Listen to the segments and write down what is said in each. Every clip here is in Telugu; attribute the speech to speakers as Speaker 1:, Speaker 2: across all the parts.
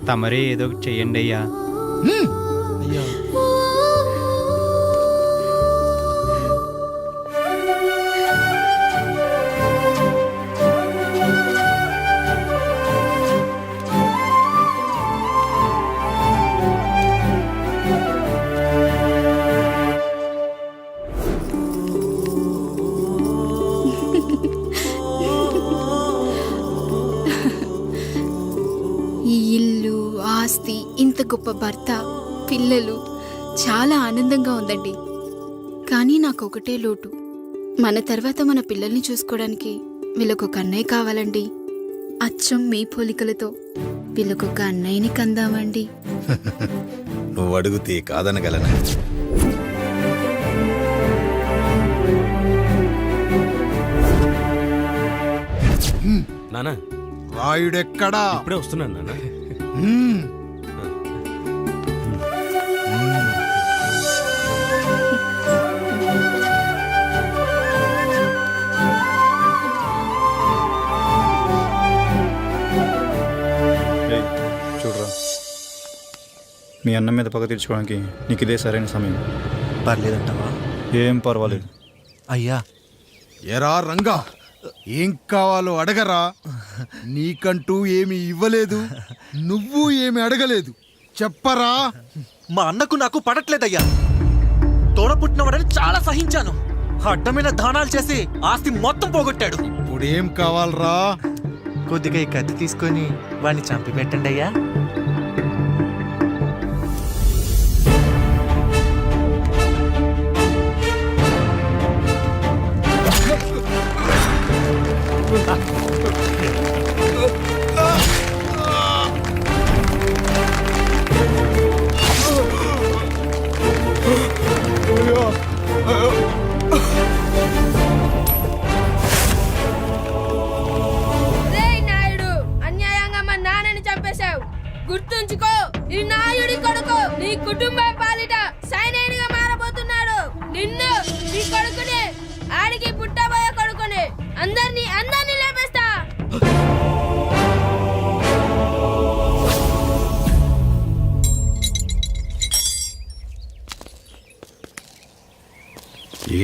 Speaker 1: తమరే ఏదో ఒకటి చెయ్యండి అయ్యా.
Speaker 2: అయ్యా
Speaker 3: ఈ ఇల్లు, ఆస్తి, ఇంత గొప్ప భర్త, పిల్లలు చాలా ఆనందంగా ఉందండి. కానీ నాకు ఒకటే లోటు. మన తర్వాత మన పిల్లల్ని చూసుకోవడానికి వీళ్ళకొక అన్నయ్య కావాలండి. అచ్చం మీ పోలికలతో వీళ్ళకొక అన్నయ్యని కందామండి.
Speaker 4: నువ్వు అడిగితే కాదనగలనా?
Speaker 5: నానా
Speaker 4: రాయుడెక్కడా?
Speaker 5: ఇప్పుడే వస్తున్నాను నాన్న.
Speaker 6: చూడరా, మీ అన్నం మీద పగ తీర్చుకోవడానికి నీకు ఇదే సరైన సమయం.
Speaker 2: పర్లేదంటావా?
Speaker 6: ఏం పర్వాలేదు.
Speaker 2: అయ్యా
Speaker 4: ఎరా రంగా, ఏం కావాలో అడగరా. నీకంటూ ఏమి ఇవ్వలేదు, నువ్వు ఏమి అడగలేదు. చెప్పరా.
Speaker 2: మా అన్నకు నాకు పడట్లేదయ్యా. తోడ పుట్టినవాడని చాలా సహించాను. అడ్డమైన దానాలు చేసి ఆస్తి మొత్తం పోగొట్టాడు.
Speaker 4: ఇప్పుడేం కావాలరా?
Speaker 2: కొద్దిగా ఈ కత్తి తీసుకొని వాడిని చంపి పెట్టండి అయ్యా.
Speaker 7: రేయ్ నాయుడు, అన్యాయంగా మా నాన్నని చంపేశావు. గుర్తుంచుకో, ఈ నాయుడి కొడుకు నీ కుటుంబం పాలిట సైనికుడిగా మారబోతున్నాడు. నిన్ను, నీ కొడుకుని, ఆడికి పుట్టబోయే కొడుకుని అందరినీ లేపేస్తా.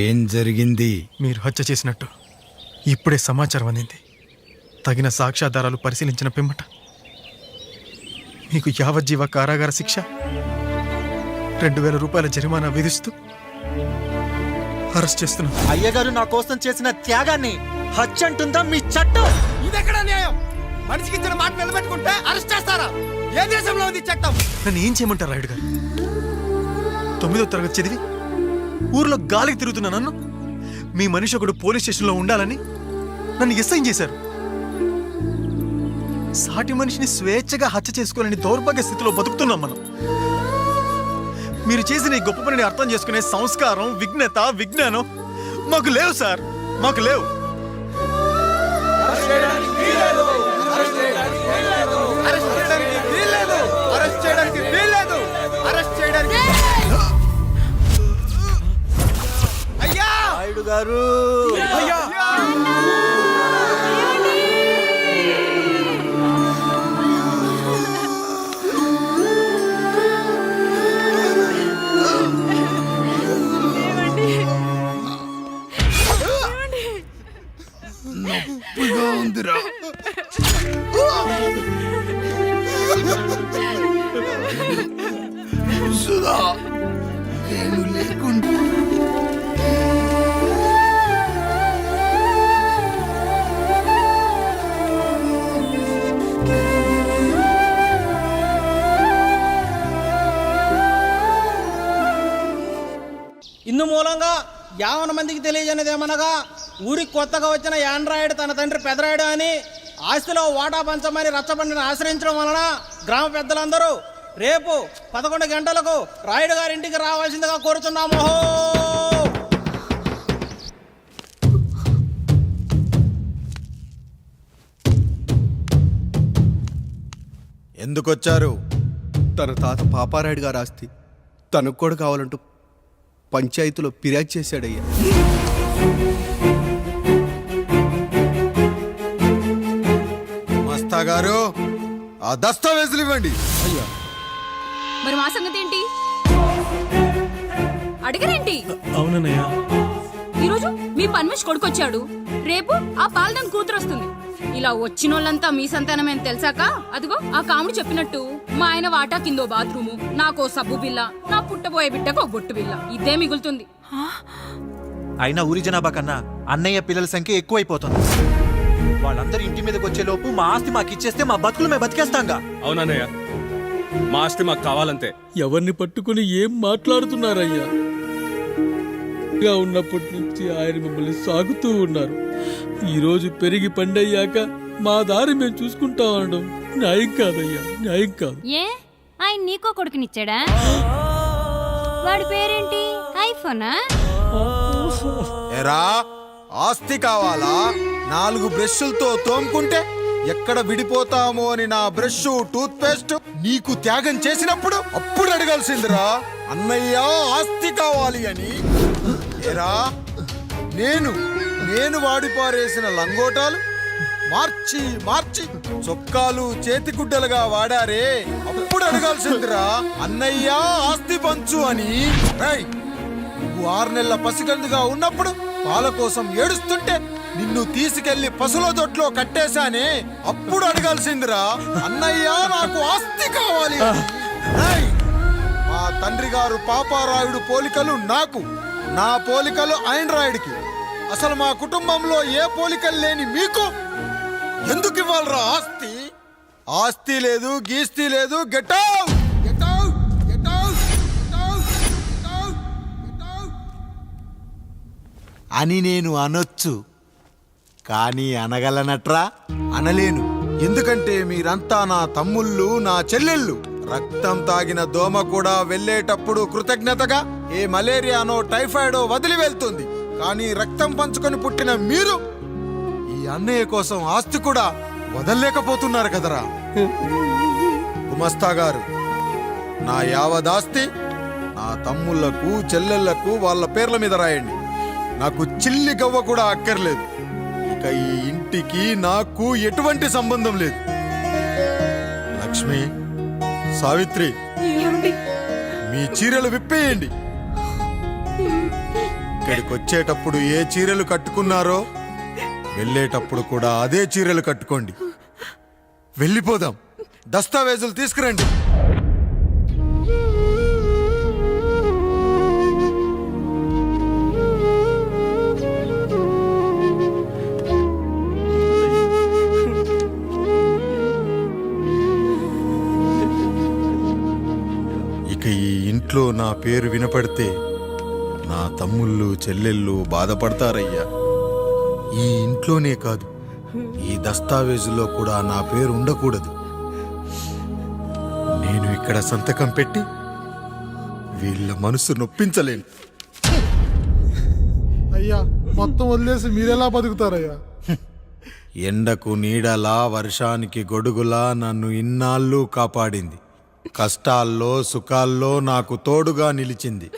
Speaker 4: ఏం జరిగింది?
Speaker 8: మీరు హత్య చేసినట్టు ఇప్పుడే సమాచారం అందింది. తగిన సాక్ష్యాధారాలు పరిశీలించిన పిమ్మట మీకు యావజ్జీవ కారాగార శిక్ష, 2000 రూపాయల జరిమానా విధిస్తూ అరెస్ట్ చేస్తున్నాను.
Speaker 2: అయ్యగారు నా కోసం చేసిన త్యాగాన్ని హత్య అంటుందా మీ చట్టం?
Speaker 4: ఇదెక్కడ న్యాయం? మనిషికి ఇచ్చిన మాట నిలబెట్టుకుంటే అరెస్ట్ చేస్తారా? ఏ దేశంలో ఉంది చట్టం?
Speaker 8: నన్ను ఏం చేయమంటారు రాయుడు గారు? 9వ తరగతి చదివి ఊర్లో గాలికి తిరుగుతున్నా నన్ను మీ మనిషి ఒకడు పోలీస్ స్టేషన్లో ఉండాలని నన్ను ఎస్ఐన్ చేశారు. సాటి మనిషిని స్వేచ్ఛగా హత్య చేసుకోవాలని దౌర్భాగ్య స్థితిలో బతుకుతున్నాం మనం. మీరు చేసిన ఈ గొప్ప పనిని అర్థం చేసుకునే సంస్కారం, విజ్ఞత, విజ్ఞానం మాకు లేవు సార్, మాకు లేవు.
Speaker 2: నాయుడు గారు
Speaker 4: నొప్పిగా ఉందిరా. సుధా, నేను లేకుండా
Speaker 9: ఇందు మూలంగా 50 మందికి తెలియజేయనిదేమనగా, ఊరికి కొత్తగా వచ్చిన యాండ్రాయిడ్ తన తండ్రి పెదరాయుడు అని ఆస్తిలో వాటా పంచమని రచ్చబండిని ఆశ్రయించడం వలన గ్రామ పెద్దలందరూ రేపు 11 గంటలకు రాయుడు గారింటికి రావాల్సిందిగా కోరుతున్నాము.
Speaker 4: ఎందుకొచ్చారు?
Speaker 10: తన తాత పాపారాయుడు గారు ఆస్తి తనకు కూడా కావాలంటూ పంచాయతీలో ఫిర్యాదు చేశాడయ్యా.
Speaker 4: మస్తా గారు, ఆ దస్తావేజులు ఇవ్వండి.
Speaker 3: మరి మా సంగతి ఏంటి? అడగరేంటి?
Speaker 2: అవునన్నయ్య.
Speaker 3: ఈరోజు మీ పన్మేష్ కొడుకొచ్చాడు, రేపు ఆ పాలదం కూతురు వస్తుంది. ఇలా వచ్చినోళ్ళంతా మీ సంతానమే అని తెలిసాక అదిగో ఆ కాముడు చెప్పినట్టు మా ఆయన వాటా కిందో బాత్రూము, నాకో సబ్బు బిల్ల, నా పుట్టబోయే బిడ్డకు ఒక బొట్టు బిల్ల, ఇదే మిగులుతుంది.
Speaker 2: అయినా ఊరి జనాభా కన్నా అన్నయ్య పిల్లల సంఖ్య ఎక్కువైపోతుంది. వాళ్ళందరూ ఇంటి మీదకి వచ్చే లోపు మా ఆస్తి మాకు ఇచ్చేస్తే మా బతుకులు మేము బతికేస్తాంగా.
Speaker 5: అవునన్నయ్య, మా ఆస్తి మాకు కావాలంతే.
Speaker 1: ఎవరిని పట్టుకుని ఏం మాట్లాడుతున్నారయ్యా? గా ఉన్నప్పటి నుంచి ఆయన మిమ్మల్ని సాగుతూ ఉన్నారు. ఈరోజు పెరిగి పండయ్యాక మా దారి మేము చూసుకుంటా అనడం న్యాయం కాదయ్యా, న్యాయం కాదు.
Speaker 7: ఏ ఆయన నీకో కొడుకునిచ్చాడా? వాడి పేరేంటి? ఐఫోనా?
Speaker 10: ఎరా, ఆస్తి కావాలా? 4 బ్రష్లతో తోముకుంటే ఎక్కడ విడిపోతామో అని నా బ్రష్ టూత్ పేస్ట్ నీకు త్యాగం చేసినప్పుడు అప్పుడు అడగాల్సిందిరా అన్నయ్య ఆస్తి కావాలి అని. ఎరా, నేను వాడిపారేసిన లంగోటాలు మార్చి మార్చి చొక్కాలు చేతిగుడ్డలుగా వాడారే, అప్పుడు అడగాల్సిందిరా అన్నయ్య ఆస్తి పంచు అని. రేయ్, నువ్వు 6 నెలల పసిగందుగా ఉన్నప్పుడు పాల కోసం ఏడుస్తుంటే నిన్ను తీసుకెళ్లి పశువుల దొడ్లో కట్టేశానే, అప్పుడు అడగాల్సిందిరా అన్నయ్య నాకు ఆస్తి కావాలి. రేయ్, మా తండ్రి గారు పాపారాయుడు పోలికలు నాకు, నా పోలికలు ఆండ్రాయిడ్కి. అసలు మా కుటుంబంలో ఏ పోలికలు లేని మీకు ఎందుకు ఇవ్వాలరా ఆస్తి? ఆస్తి లేదు, గీస్తి లేదు. Get out, get out, get out, get out, get out, get out అని నేను అనొచ్చు, కానీ అనగలనట్రా? అనలేను. ఎందుకంటే మీరంతా నా తమ్ముళ్ళు, నా చెల్లెళ్ళు. రక్తం తాగిన దోమ కూడా వెళ్ళేటప్పుడు కృతజ్ఞతగా ఏ మలేరియానో టైఫాయిడో వదిలి వెళ్తుంది. కానీ రక్తం పంచుకొని పుట్టిన మీరు ఈ అన్నయ్య కోసం ఆస్తి కూడా వదల్లేకపోతున్నారు కదరా. గుమస్తా గారు, నా యావదాస్తి నా తమ్ముళ్లకు, చెల్లెళ్లకు వాళ్ళ పేర్ల మీద రాయండి. నాకు చిల్లి గవ్వ కూడా అక్కర్లేదు. ఇక ఈ ఇంటికి నాకు ఎటువంటి సంబంధం లేదు. లక్ష్మి, సావిత్రి, మీ చీరలు విప్పేయండి. ఇక్కడికి వచ్చేటప్పుడు ఏ చీరలు కట్టుకున్నారో వెళ్ళేటప్పుడు కూడా అదే చీరలు కట్టుకోండి. వెళ్ళిపోదాం. దస్తావేజులు తీసుకురండి. ఇక ఈ ఇంట్లో నా పేరు వినపడితే నా తమ్ముళ్ళు, చెల్లెళ్ళు బాధపడతారయ్యా. ఈ ఇంట్లోనే కాదు, ఈ దస్తావేజులో కూడా నా పేరు ఉండకూడదు. నేను ఇక్కడ సంతకం పెట్టి వీళ్ళ మనసు నొప్పించలేను.
Speaker 1: అయ్యా, మొత్తం వదిలేసి మీరెలా బతుకుతారయ్యా?
Speaker 10: ఎండకు నీడలా, వర్షానికి గొడుగులా నన్ను ఇన్నాళ్ళు కాపాడింది. కష్టాల్లో సుఖాల్లో నాకు తోడుగా నిలిచింది.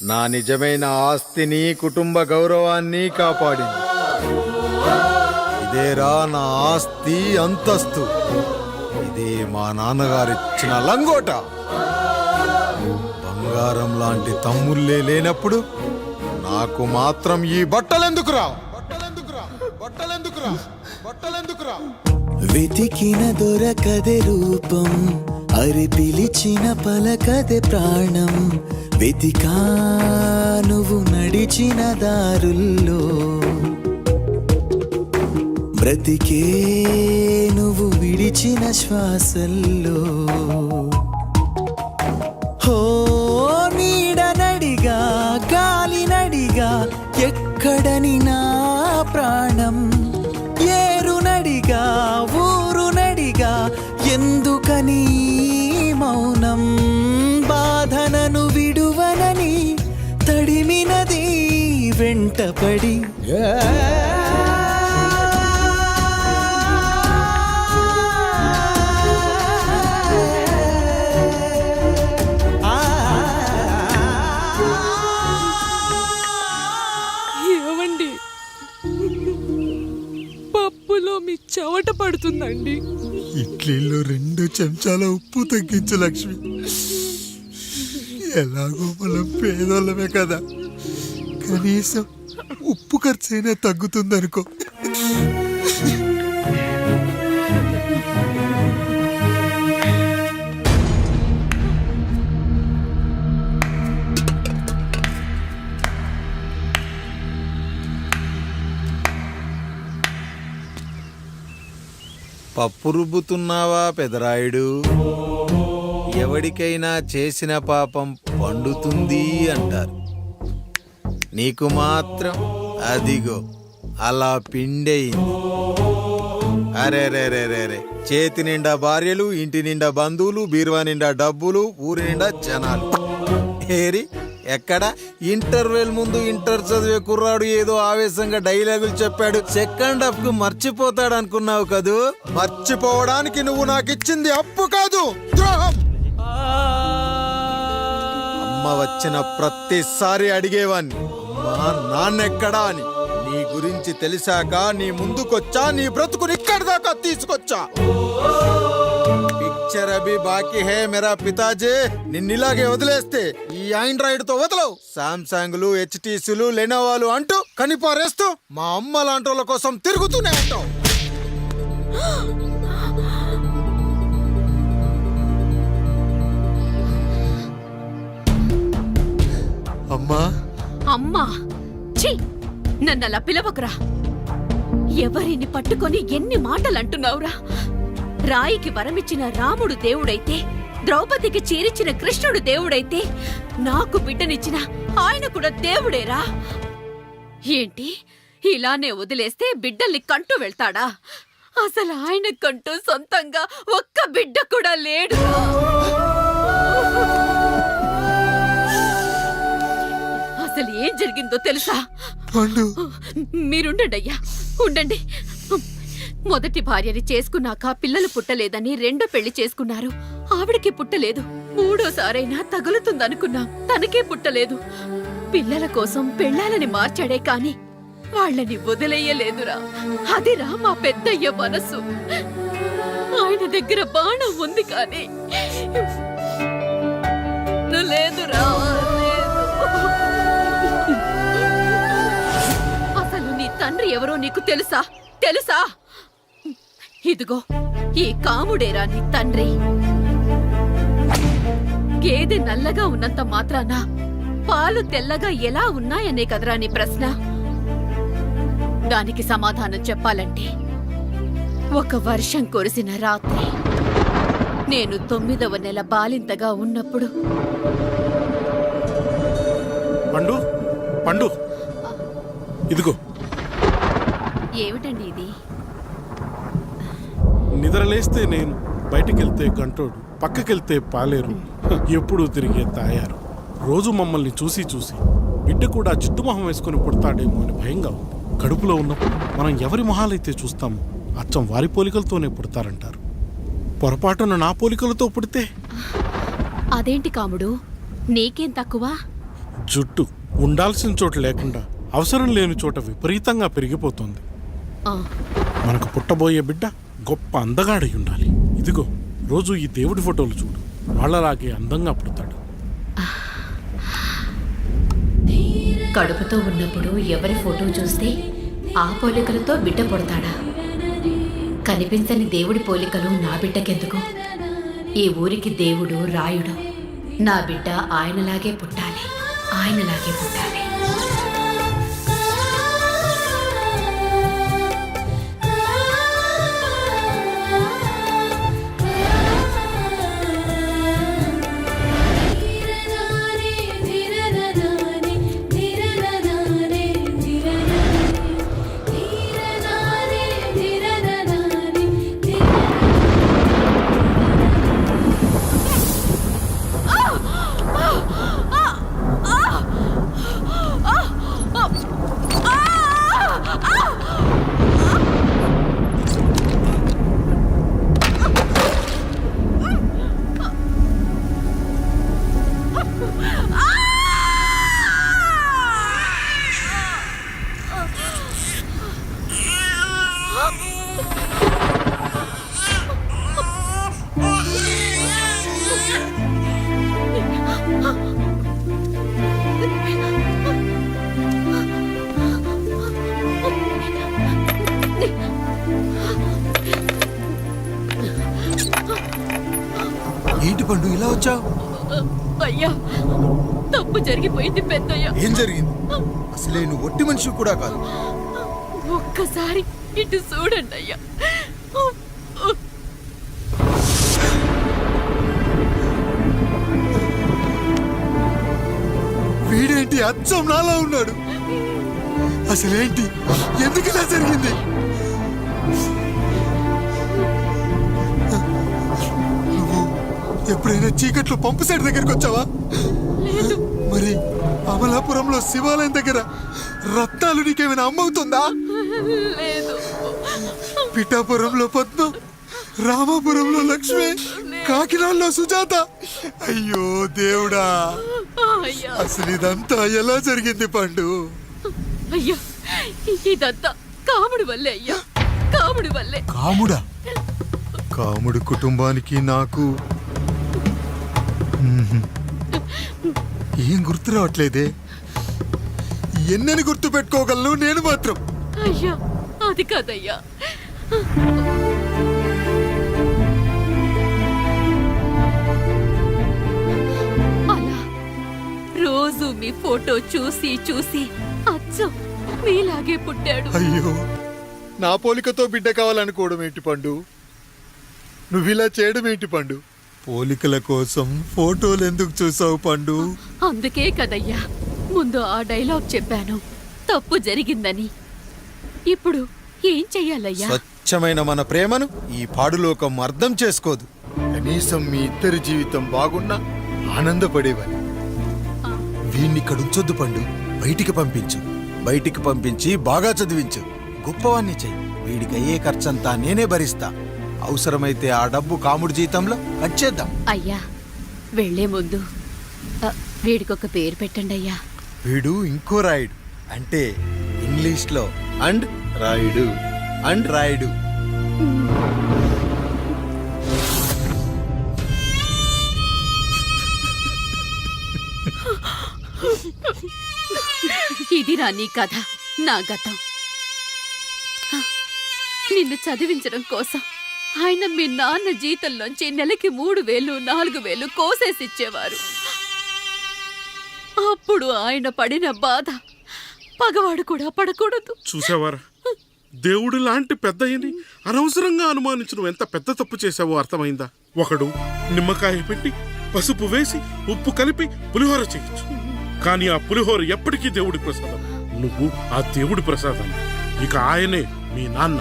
Speaker 10: నా నిజమైన ఆస్తిని, కుటుంబ గౌరవాన్ని కాపాడింది. ఇదేరా నా ఆస్తి, అంతస్తు. ఇదే మా నాన్నగారిచ్చిన లంగోట. బంగారం లాంటి తమ్ముళ్ళే లేనప్పుడు నాకు మాత్రం ఈ బట్టలెందుకురా? బట్టలెందుకురా? బట్టలెందుకురా? బట్టలెందుకురా?
Speaker 11: వెతికిన దొరకదే రూపం, అరి పిలిచిన పలకదే ప్రాణం. వెతికా నువ్వు నడిచిన దారుల్లో, బ్రతికే నువ్వు విడిచిన శ్వాసల్లో. హో నీడనడిగా, గాలినడిగా, ఎక్కడని నా ప్రాణం. ఏరునడిగా, ఊరునడిగా, ఎందుకని మౌనం. బాధనను విడువనని తడిమినది వెంటపడి.
Speaker 7: ఏమండి, పప్పులో మీ చెమట పడుతుందండి.
Speaker 10: ఇడ్లీలో 2 చెంచాల ఉప్పు తగ్గించు లక్ష్మి. ఎలాగో మనం పేదోళ్ళమే కదా, కనీసం ఉప్పు ఖర్చైనా తగ్గుతుందనుకో.
Speaker 12: పప్పు రుబ్బుతున్నావా పెదరాయుడు? ఎవడికైనా చేసిన పాపం పండుతుంది అంటారు, నీకు మాత్రం అదిగో అలా పిండయింది. అరే రే రే రే రే, చేతి నిండా భార్యలు, ఇంటి నిండా బంధువులు, బీరువా నిండా డబ్బులు, ఊరి నిండా జనాలు. ఏరి ఎక్కడ ఇంటర్వెల్ ముందు ఇంటర్ చదివే కుర్రాడు ఏదో ఆవేశంగా డైలాగులు చెప్పాడు, సెకండ్ హాఫ్ కు మర్చిపోతాడు అనుకున్నావు కదూ?
Speaker 10: మర్చిపోవడానికి నువ్వు నాకు ఇచ్చింది అప్పు కాదు, ద్రోహం.
Speaker 12: అమ్మ వచ్చిన ప్రతిసారి అడిగేవాణ్ణి, అమ్మా నాన్నెక్కడా అని. నీ గురించి తెలిసాక నీ ముందుకొచ్చా, నీ బ్రతుకుని ఇక్కడి దాకా తీసుకొచ్చా. పిక్చర్ అభి బాకీ హే మేరా పితాజీ. నిన్నిలాగే వదిలేస్తే ఈ ఆండ్రాయిడ్ తో వదలవు. సామ్సంగ్లు, హెచ్టీసీలు, లెనోవాలు అంటూ కనిపారేస్తూ మా అమ్మ లాంటి కోసం తిరుగుతూనే అంటావు.
Speaker 10: అమ్మా
Speaker 7: అమ్మా, ఛీ, నన్ను అలా పిలవకురా. ఎవరిని పట్టుకొని ఎన్ని మాటలు అంటున్నావురా? రాయికి వరమిచ్చిన రాముడు దేవుడైతే, ద్రౌపదికి చీరిచ్చిన కృష్ణుడు దేవుడైతే, నాకు బిడ్డనిచ్చిన ఆయన కూడా దేవుడేరా. ఏంటి, ఇలానే వదిలేస్తే బిడ్డల్ని కంటూ వెళ్తాడా? అసలు ఆయన కంటూ సొంతంగా ఒక్క బిడ్డ కూడా లేడురా. అసలు ఏం జరిగిందో తెలుసా? మీరుండండి అయ్యా, ఉండండి. మొదటి భార్యని చేసుకున్నాక పిల్లలు పుట్టలేదని రెండో పెళ్లి చేసుకున్నారు. ఆవిడకి పుట్టలేదు. మూడోసారైనా తగులుతుందనుకున్నాం, తనకే పుట్టలేదు. పిల్లల కోసం పెళ్ళాలని మార్చాడే కాని వాళ్ళని వదిలేయలేదురా. అదిరా మా పెద్దయ్య మనసు. ఆయన దగ్గర బాణం ఉంది కానీ లేదురా. అసలు నీ తండ్రి ఎవరో నీకు తెలుసా? తెలుసా? ఇదిగో ఈ కాముడేరా నీ తండ్రి. గేదె నల్లగా ఉన్నంత మాత్రాన పాలు తెల్లగా ఎలా ఉన్నాయనే కదరా నీ ప్రశ్న. దానికి సమాధానం చెప్పాలంటే, ఒక వర్షం కురిసిన రాత్రి నేను 9వ నెల బాలింతగా ఉన్నప్పుడు.
Speaker 10: పండు పండు ఇదిగో.
Speaker 7: ఏమిటండి ఇది?
Speaker 10: నిద్రలేస్తే నేను, బయటికెళ్తే గంటోడు, పక్కకెళ్తే పాలేరు, ఎప్పుడూ తిరిగే తాయారు. రోజు మమ్మల్ని చూసి చూసి బిడ్డ కూడా జిడ్డు మొహం వేసుకుని పుడతాడేమో అని భయంగా ఉంది. కడుపులో ఉన్నప్పుడు మనం ఎవరి మొహాలైతే చూస్తామో అచ్చం వారి పోలికలతోనే పుడతారంటారు. పొరపాటున నా పోలికలతో పుడితే?
Speaker 7: అదేంటి కాముడు, నీకేం తక్కువ?
Speaker 10: జుట్టు ఉండాల్సిన చోట లేకుండా అవసరం లేని చోట విపరీతంగా పెరిగిపోతుంది. మనకు పుట్టబోయే బిడ్డ గొప్ప అందగాడై ఉండాలి. ఇదిగో రోజు ఈ దేవుడి ఫోటోలు చూడు, వాళ్ళలాగే అందంగా పుడతాడు.
Speaker 7: కడుపుతో ఉన్నప్పుడు ఎవరి ఫోటో చూస్తే ఆ పోలికలతో బిడ్డ పుడతాడా? కనిపించని దేవుడి పోలికలు నా బిడ్డకెందుకు? ఈ ఊరికి దేవుడు రాయుడు. నా బిడ్డ ఆయనలాగే పుట్టాలి, ఆయనలాగే పుట్టాలి.
Speaker 12: ఏంటి పండు ఇలా వచ్చావు?
Speaker 7: అయ్యా తప్పు జరిగిపోయింది పెద్దయ్యా.
Speaker 12: ఏం జరిగింది? అసలే నువ్వు ఒట్టి మనిషి కూడా కాదు.
Speaker 7: ఒక్కసారి ఇటు చూడండి అయ్యా.
Speaker 12: వీడేంటి అచ్చం నాలా ఉన్నాడు? అసలేంటి? ఎందుకు ఇలా జరిగింది? నువ్వు ఎప్పుడైనా చీకట్లో పంపు సైడ్ దగ్గరికి వచ్చావా? మరి అమలాపురంలో శివాలయం దగ్గర రత్నాలు నీకేమైనా అమ్మవుతుందా?
Speaker 7: లేదు.
Speaker 12: పిఠాపురంలో పద్మం, రామాపురంలో లక్ష్మి, కాకినాడలో సుజాత. అయ్యో దేవుడా,
Speaker 7: అయ్యా
Speaker 12: అసలు ఇదంతా ఎలా జరిగింది పండు?
Speaker 7: అయ్యా ఇదంతా కాముడి వల్లే అయ్యా, కాముడి వల్లే.
Speaker 12: కాముడా? కాముడు కుటుంబానికి నాకు ఏం గుర్తు రావట్లేదే. ఎన్నని గుర్తు పెట్టుకోగలను నేను మాత్రం.
Speaker 7: అయ్యా అది కాదయ్యా. అలా రోజు మీ ఫోటో చూసి చూసి అచ్చం మీలాగే పుట్టాడు.
Speaker 12: అయ్యో, నా పోలికతో బిడ్డ కావాలనుకోవడం ఏంటి పండు? నువ్విలా చేయడం ఏంటి పండు? పోలికల కోసం ఫోటోలు ఎందుకు చూసావు పండు?
Speaker 7: అందుకే కదయ్యా ముందు ఆ డైలాగ్ చెప్పాను, తప్పు జరిగిందని. ఇప్పుడు ఏం చెయ్యాలయ్యా?
Speaker 12: స్వచ్ఛమైన మన ప్రేమను ఈ పాడులోకం అర్థం చేసుకోదు. కనీసం మీ ఇద్దరి జీవితం బాగున్నా ఆనందపడేవాడి. వీణ్ణి ఇక్కడ ఉంచొద్దు పండు, బయటికి పంపించు. బయటికి పంపించి బాగా చదివించు, గొప్పవాణ్ణి చెయ్యి. వీడికి అయ్యే ఖర్చంతా నేనే భరిస్తా. అవసరమైతే ఆ డబ్బు కాముడి జీతంలో కట్ చేద్దాం.
Speaker 7: అయ్యా వెళ్లే ముందు వీడికొక పేరు పెట్టండి అయ్యా.
Speaker 12: వీడు ఇంకో రాయుడు, అంటే ఇంగ్లీష్లో అండ్ రాయుడు, అండ్ రాయుడు.
Speaker 7: ఇది రా నీ కథ, నా గతం. నిన్ను చదివించడం కోసం ఆయన మీ నాన్న జీతంలోంచి నెలకి 3,000, 4,000 కోసేసిచ్చేవారు. అప్పుడు ఆయన పడిన బాధ పగవాడు కూడా పడకూడదు.
Speaker 1: చూసావారా, దేవుడు లాంటి పెద్దయ్యని అనవసరంగా అనుమానించడం ఎంత పెద్ద తప్పు చేశావో అర్థమైందా? ఒకడు నిమ్మకాయ పెట్టి పసుపు వేసి ఉప్పు కలిపి పులిహోర చేయొచ్చు, కానీ ఆ పులిహోర ఎప్పటికీ దేవుడి ప్రసాదం. నువ్వు ఆ దేవుడి ప్రసాదం, ఇక ఆయనే మీ నాన్న.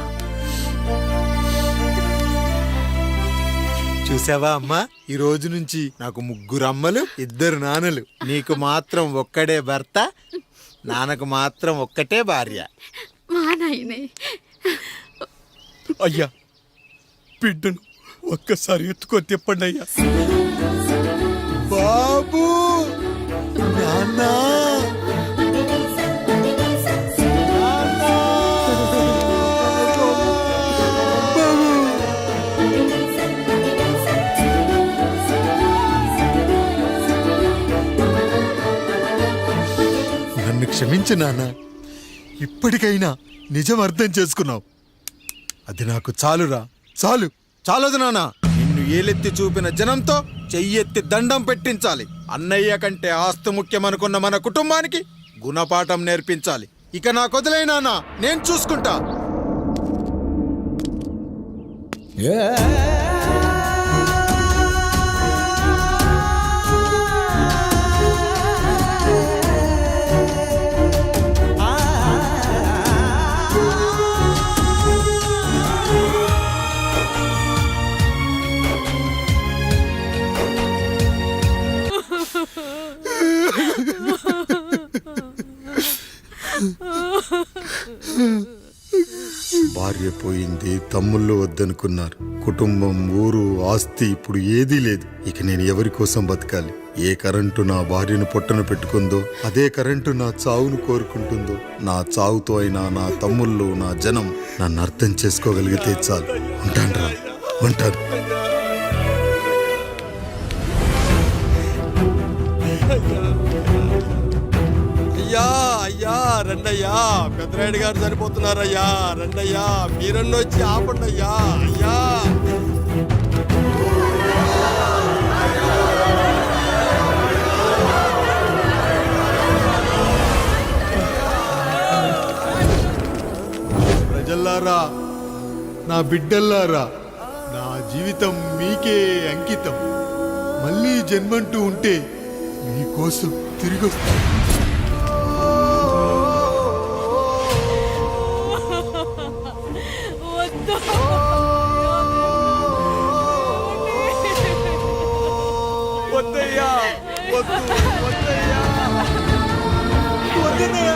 Speaker 12: చూసావా అమ్మా, ఈ రోజు నుంచి నాకు 3 అమ్మలు, 2 నాన్నలు. నీకు మాత్రం ఒక్కడే భర్త, నాన్నకు మాత్రం ఒక్కటే భార్య.
Speaker 7: మా నాయనే.
Speaker 1: అయ్యా, బిడ్డను ఒక్కసారి ఎత్తుకొని తిప్పండి అయ్యా.
Speaker 12: బాబు, నాన్న, నన్ను క్షమించు నాన్న. ఇప్పటికైనా నిజం అర్థం చేసుకున్నావు. అది నాకు చాలురా, చాలు. చాలదు నాన్న. నిన్ను ఏలెత్తి చూపిన జనంతో చెయ్యెత్తి దండం పెట్టించాలి. అన్నయ్య కంటే ఆస్తు ముఖ్యమనుకున్న మన కుటుంబానికి గుణపాఠం నేర్పించాలి. ఇక నాకు వదిలే నాన్న, నేను చూసుకుంటా. భార్య పోయింది, తమ్ముళ్ళు వద్దనుకున్నారు. కుటుంబం, ఊరు, ఆస్తి ఇప్పుడు ఏదీ లేదు. ఇక నేను ఎవరి కోసం బతకాలి? ఏ కరెంటు నా భార్యను పొట్టన పెట్టుకుందో అదే కరెంటు నా చావును కోరుకుంటుందో. నా చావుతో అయినా నా తమ్ముళ్ళు, నా జనం నన్ను అర్థం చేసుకోగలిగితే చాలు. ఉంటానురా, ఉంటాను. అయ్యా, అయ్యా, రండయ్యా. పెద్దరాయుడు గారు చనిపోతున్నారయ్యా. రండయ్యా, మీరన్న వచ్చి ఆపండి అయ్యా. అయ్యా,
Speaker 10: బిడ్డల్లారా, నా జీవితం మీకే అంకితం. మళ్ళీ జన్మంటూ ఉంటే మీకోసం తిరిగి వస్తాను.
Speaker 8: వద్దయ్యా, వద్దు, వద్దయ్యా, వద్దన్నయ్యా.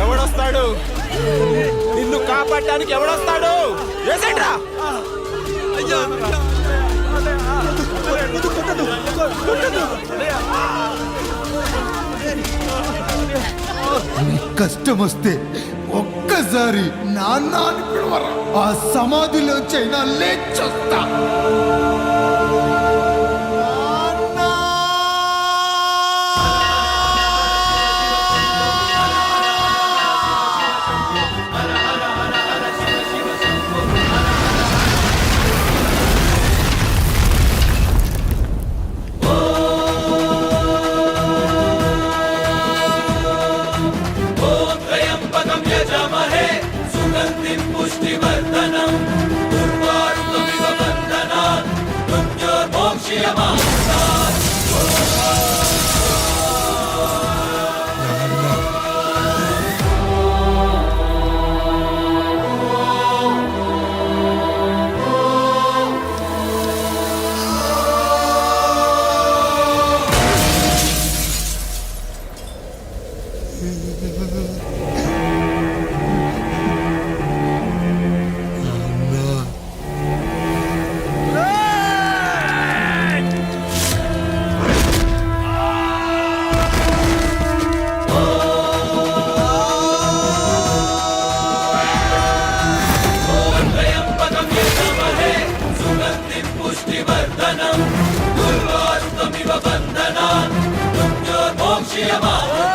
Speaker 9: ఎవడొస్తాడు? నిన్ను కాపాడటానికి ఎవడొస్తాడు? వేసేంట్రా.
Speaker 10: కష్టం వస్తే ఒక్కసారి నాన్న అని పిలవరా, ఆ సమాధిలోంచైనా లేచొస్తా.
Speaker 11: పుష్టివర్ధనం దుర్వారుకమివ బంధనాన్ మృత్యోర్మోక్ష్యమామృతాత్